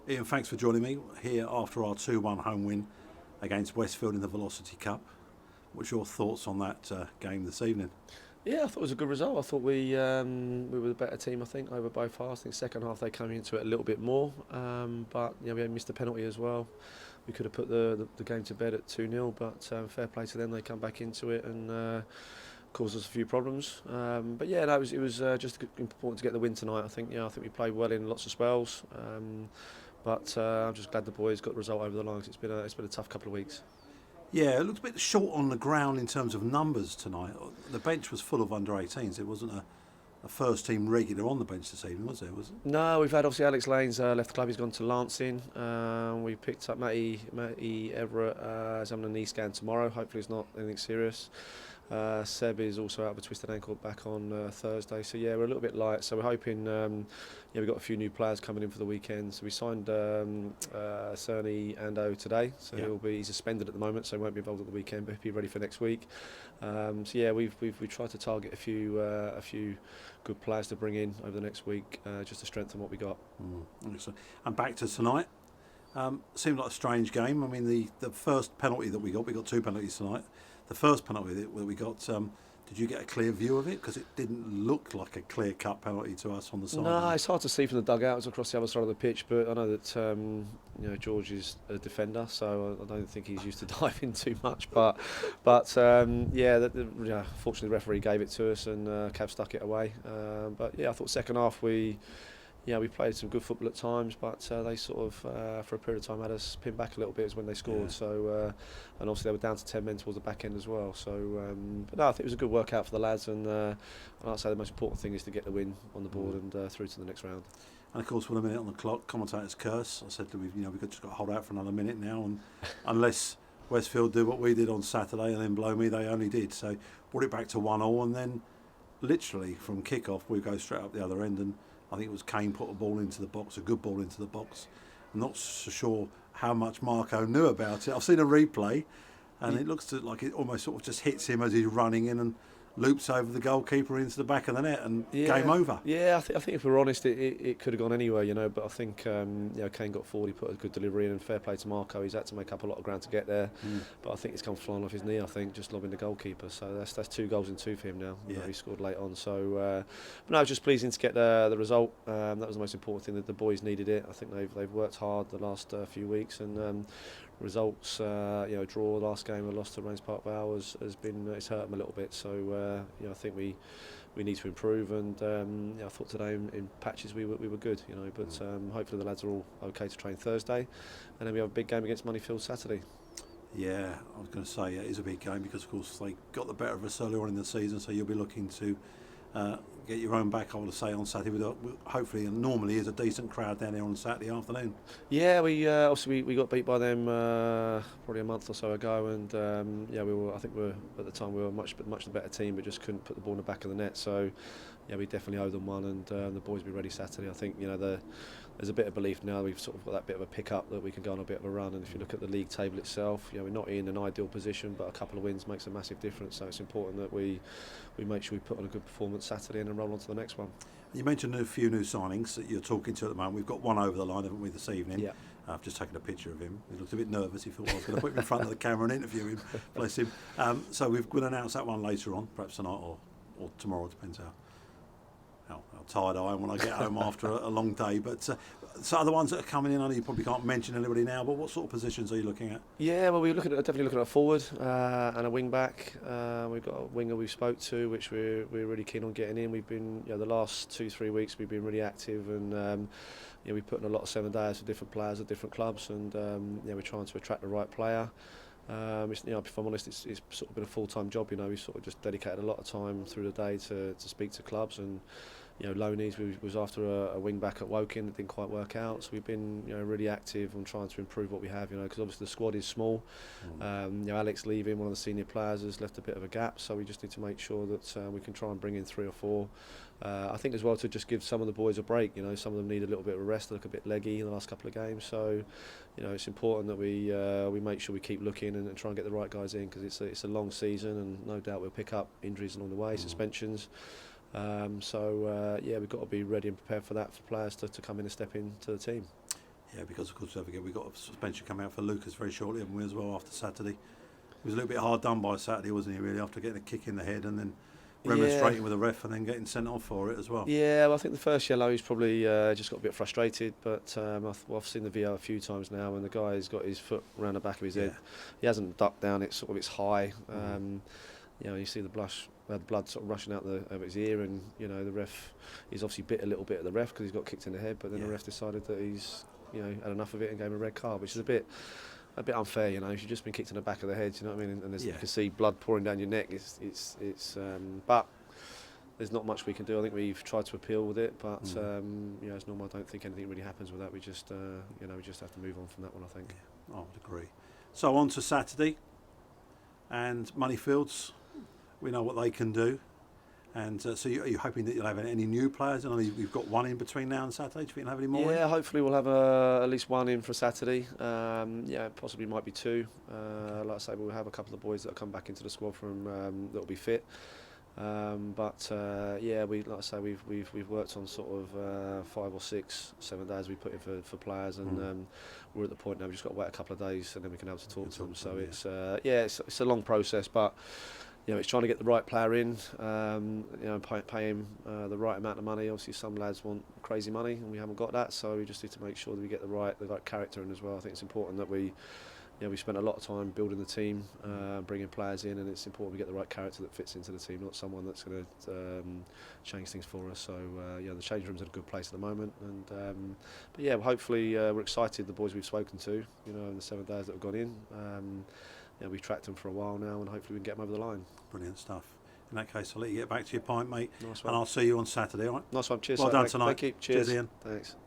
Ian, thanks for joining me here after our 2-1 home win against Westfield in the Velocity Cup. What's your thoughts on that game this evening? Yeah, I thought it was a good result. I thought we were the better team. I think over both halves. I think second half they came into it a little bit more, but we had missed a penalty as well. We could have put the game to bed at 2-0, but fair play to them. They come back into it and caused us a few problems. But yeah, no, it was just important to get the win tonight. I think we played well in lots of spells. But I'm just glad the boys got the result over the line. 'Cause it's been a tough couple of weeks. Yeah, it looked a bit short on the ground in terms of numbers tonight. The bench was full of under-18s. It wasn't a first-team regular on the bench this evening, was there? Was it? No, we've had obviously Alex Lane's left the club. He's gone to Lancing. We picked up Matty Everett. He's having a knee scan tomorrow. Hopefully it's not anything serious. Seb is also out of a twisted ankle back on Thursday. So yeah, we're a little bit light. So we're hoping. We've got a few new players coming in for the weekend. So we signed Cerny Ando today. So he's suspended at the moment, so he won't be involved at the weekend, but he'll be ready for next week. So yeah, we've tried to target a few good players to bring in over the next week, just to strengthen what we got. Excellent. And back to tonight. Seemed like a strange game. I mean, the first penalty that we got two penalties tonight. The first penalty that we got, did you get a clear view of it? Because it didn't look like a clear-cut penalty to us on the side. No, it's hard to see from the dugout. It was across the other side of the pitch, but I know that George is a defender, so I don't think he's used to diving too much. But fortunately the referee gave it to us and Cav stuck it away. But yeah, I thought second half we played some good football at times, but they sort of, for a period of time, had us pinned back a little bit as when they scored. Yeah. So, and obviously they were down to 10 men towards the back end as well. So, but no, I think it was a good workout for the lads, and I'd say the most important thing is to get the win on the board and through to the next round. And of course, with a minute on the clock, commentator's curse. I said that we've just got to hold out for another minute now, and unless Westfield do what we did on Saturday and then blow me, they only did. So brought it back to 1-1, and then literally from kick-off we go straight up the other end, and I think it was Kane put a ball into the box, a good ball into the box. I'm not so sure how much Marco knew about it. I've seen a replay, and it looks like it almost sort of just hits him as he's running in and loops over the goalkeeper into the back of the net, and game over. Yeah, I think if we're honest, it could have gone anywhere, but I think Kane got forward, he put a good delivery in, and fair play to Marco, he's had to make up a lot of ground to get there, but I think it's come flying off his knee, I think, just lobbing the goalkeeper, so that's 2 goals in 2 for him now. He scored late on, so but no, it was just pleasing to get the result. That was the most important thing, that the boys needed it. I think they've worked hard the last few weeks, and results, draw last game, a loss to Rains Park Vale it's hurt them a little bit. So I think we need to improve, and I thought today in patches we were good, But hopefully the lads are all okay to train Thursday, and then we have a big game against Moneyfields Saturday. Yeah, I was going to say it is a big game because of course they got the better of us earlier on in the season, so you'll be looking to get your own back, I would say, on Saturday. Hopefully, and normally is a decent crowd down there on Saturday afternoon. Yeah, we got beat by them probably a month or so ago, and I think at the time we were much the better team, but just couldn't put the ball in the back of the net. So yeah, we definitely owe them one, and the boys will be ready Saturday. I think there's a bit of belief now. We've sort of got that bit of a pick up that we can go on a bit of a run. And if you look at the league table itself, we're not in an ideal position, but a couple of wins makes a massive difference. So it's important that we make sure we put on a good performance Saturday and then roll on to the next one. You mentioned a few new signings that you're talking to at the moment. We've got one over the line, haven't we, this evening? Yeah. I've just taken a picture of him. He looked a bit nervous. He thought I was going to put him in front of the camera and interview him. Bless him. So we're going to announce that one later on, perhaps tonight or tomorrow, depends how tired I am when I get home after a long day. But so other ones that are coming in, I know you probably can't mention anybody now, but what sort of positions are you looking at? Yeah, well, we're definitely looking at a forward and a wing back. We've got a winger we spoke to, which we're really keen on getting in. We've been, the last 2-3 weeks we've been really active, and we put in a lot of 7 days for different players at different clubs, and we're trying to attract the right player. If I'm honest, it's sort of been a full-time job. We sort of just dedicated a lot of time through the day to speak to clubs, and loanees. We was after a wing back at Woking that didn't quite work out, so we've been really active on trying to improve what we have. Because obviously the squad is small. Alex leaving, one of the senior players, has left a bit of a gap, so we just need to make sure that we can try and bring in 3 or 4. I think as well to just give some of the boys a break. Some of them need a little bit of a rest. They look a bit leggy in the last couple of games, so it's important that we make sure we keep looking and try and get the right guys in, because it's a long season, and no doubt we'll pick up injuries along the way, suspensions. We've got to be ready and prepared for that, for players to come in and step into the team. Yeah, because of course, don't forget, we've got a suspension coming out for Lucas very shortly, haven't we, as well, after Saturday. He was a little bit hard done by Saturday, wasn't he, really, after getting a kick in the head and then remonstrating with the ref and then getting sent off for it as well. Yeah, well, I think the first yellow he's probably just got a bit frustrated, but I've seen the VO a few times now, and the guy's got his foot around the back of his head. He hasn't ducked down; it's high. You see the blood sort of rushing out of his ear, and the ref. He's obviously bit a little bit at the ref because he's got kicked in the head, but then the ref decided that he's had enough of it and gave him a red card, which is a bit unfair. If you've just been kicked in the back of the head, you know what I mean, and you can see blood pouring down your neck. But there's not much we can do. I think we've tried to appeal with it, but as normal, I don't think anything really happens with that. We just we just have to move on from that one, I think. Yeah, I would agree. So on to Saturday, and Moneyfields. We know what they can do, and so are you hoping that you'll have any new players? I know you've got one in between now and Saturday. Do you think you'll have any more? Yeah, hopefully we'll have at least one in for Saturday. Possibly might be two. Like I say, we'll have a couple of boys that will come back into the squad from that will be fit. We've worked on sort of 5 or 6, 7 days we put in for players, and we're at the point now we've just got to wait a couple of days and then we can have to talk to them. So it's a long process, but it's trying to get the right player in, pay him the right amount of money. Obviously, some lads want crazy money, and we haven't got that. So we just need to make sure that we get the right character in as well. I think it's important that we spent a lot of time building the team, bringing players in, and it's important we get the right character that fits into the team, not someone that's going to change things for us. So the change room's in a good place at the moment, and hopefully we're excited. The boys we've spoken to, in the 7 days that have gone in. We've tracked them for a while now, and hopefully we can get them over the line. Brilliant stuff. In that case, I'll let you get back to your pint, mate. Nice one. And I'll see you on Saturday, all right? Nice one. Cheers. Well done tonight. Thank you. Cheers, Ian. Thanks.